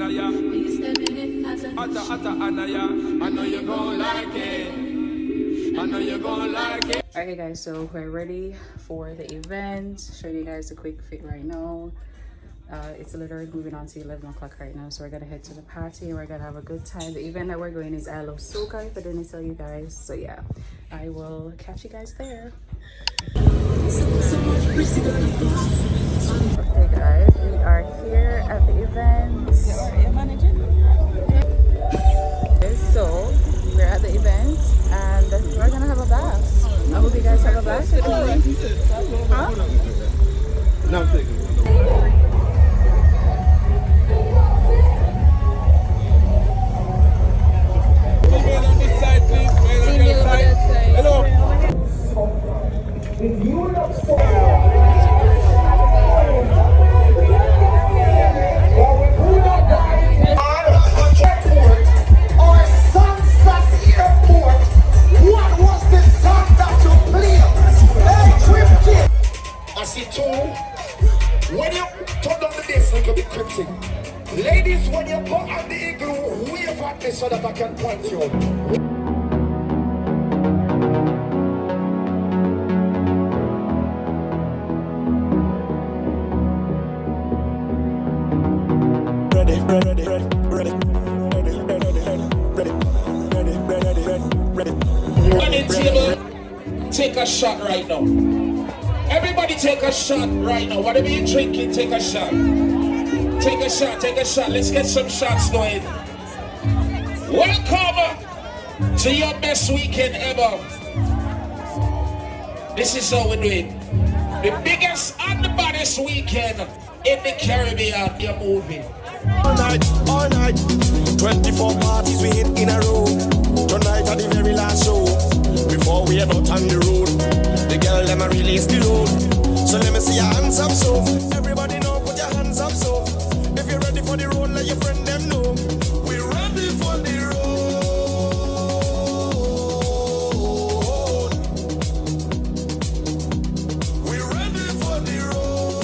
Anaya. Ata Anaya. I know you're gonna like it. I know you're gonna like it. Alright guys, so we're ready for the event. Show you guys a quick fit right now. It's literally moving on to 11 o'clock right now, so we're gonna head to the party and we're gonna have a good time. The event that we're going is I Love Soca, if I didn't tell you guys. So yeah, I will catch you guys there. Okay guys, we are here at the event. So we're at the event and we're gonna have a blast. I hope you guys have a blast with me. Huh? No, I'm thinking. Hello. When you turn down the bass, it could be cryptic. Ladies, when you put on the igloo, wave at me so that I can point you. Take a shot right now. Everybody take a shot right now. Whatever you're drinking, take a shot. Take a shot, take a shot. Let's get some shots going. Welcome to your best weekend ever. This is how we do it. The biggest and the baddest weekend in the Caribbean. You're moving. All night, 24 parties we hit in a row. Tonight at the very last show. Before we head out on the road, the girl them a release the load. So let me see your hands up, so everybody know, put your hands up, so if you're ready for the road, let your friend them know. We're ready for the road. We're ready for the road.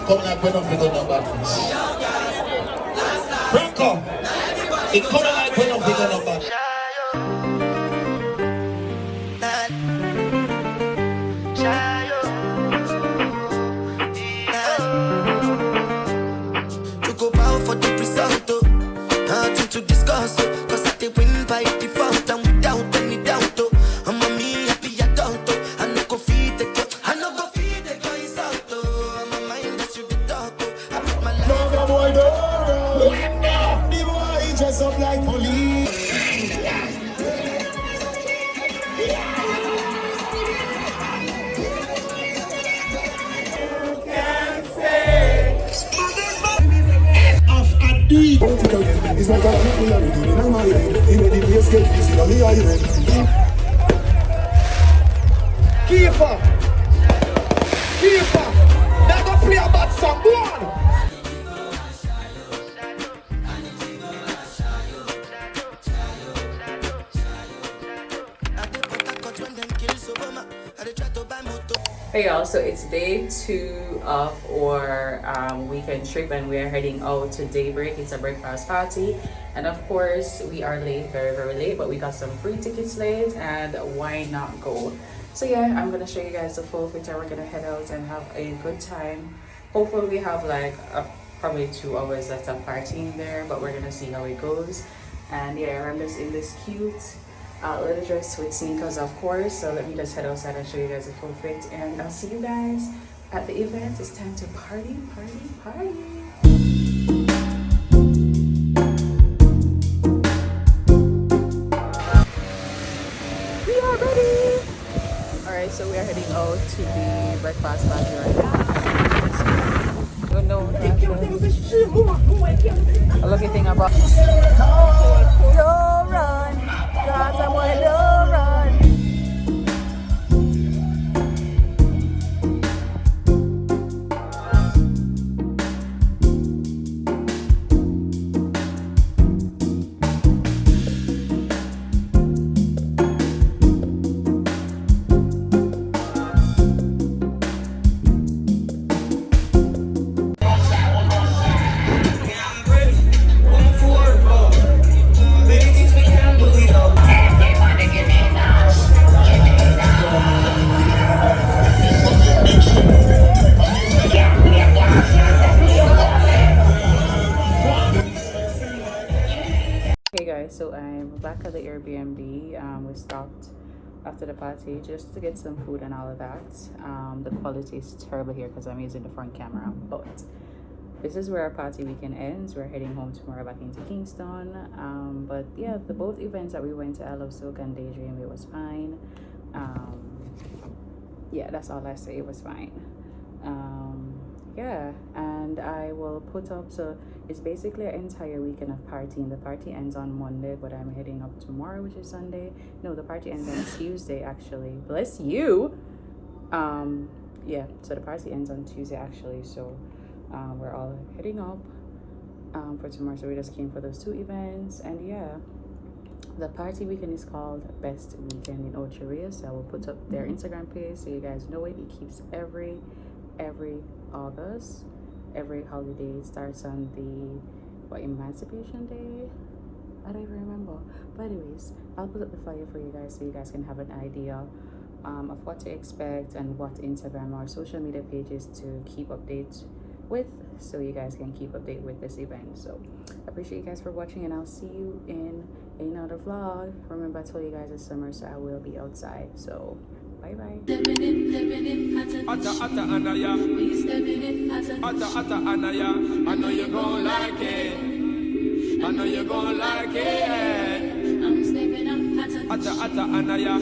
Come like we're not figuring out bad things. Franco, it come like we're not figuring out bad. To go bow for the result, nothing to discuss, cause I did win by default and without any doubt. I'm a me happy adult, I no go feed the girl, I no go feed the guys out. I'm a mind that's you the dog, I put my life. Love your boy, the boy dress up like police. It's like a people are doing in my head. He made the place get busy on the island. Keeper, now go play a bad song, go on. Hey y'all, so it's day 2 of our weekend trip and we are heading out to Daybreak. It's a breakfast party and of course we are late, very late, but we got some free tickets late and why not go? So yeah, I'm gonna show you guys the full picture. We're gonna head out and have a good time. Hopefully we have like probably 2 hours left of partying there, but we're gonna see how it goes. And yeah, I'm just in this cute little dress with sneakers, of course. So let me just head outside and show you guys the full fit, and I'll see you guys at the event. It's time to party. We are ready. All right, so we are heading out to the breakfast party right now. Don't know a lucky thing about don't run, cause I want to run. We stopped after the party just to get some food and all of that. The quality is terrible here because I'm using the front camera, but this is where our party weekend ends. We're heading home tomorrow back into Kingston. But yeah, the both events that we went to, I Love Soca and Daydream, it was fine. Yeah, that's all I say, it was fine. Yeah, and I will put up, so it's basically an entire weekend of partying. The party ends on Monday, but I'm heading up tomorrow, which is Sunday. No, the party ends on Tuesday, actually. Bless you. Yeah, so the party ends on Tuesday, actually. So we're all heading up for tomorrow. So we just came for those two events, and yeah, the party weekend is called Best Weekend in Ocho Rios. So I will put up their Instagram page so you guys know it. It keeps every August. Every holiday starts on the Emancipation Day. I don't even remember. But anyways, I'll put up the flyer for you guys so you guys can have an idea of what to expect and what Instagram or social media pages to keep updates with, so you guys can keep update with this event. So I appreciate you guys for watching, and I'll see you in another vlog. Remember, I told you guys it's summer, so I will be outside. So bye bye. Atta anaya, atta anaya. I know you're gonna like it. I know you're gonna like it. I'm stepping up, atta anaya.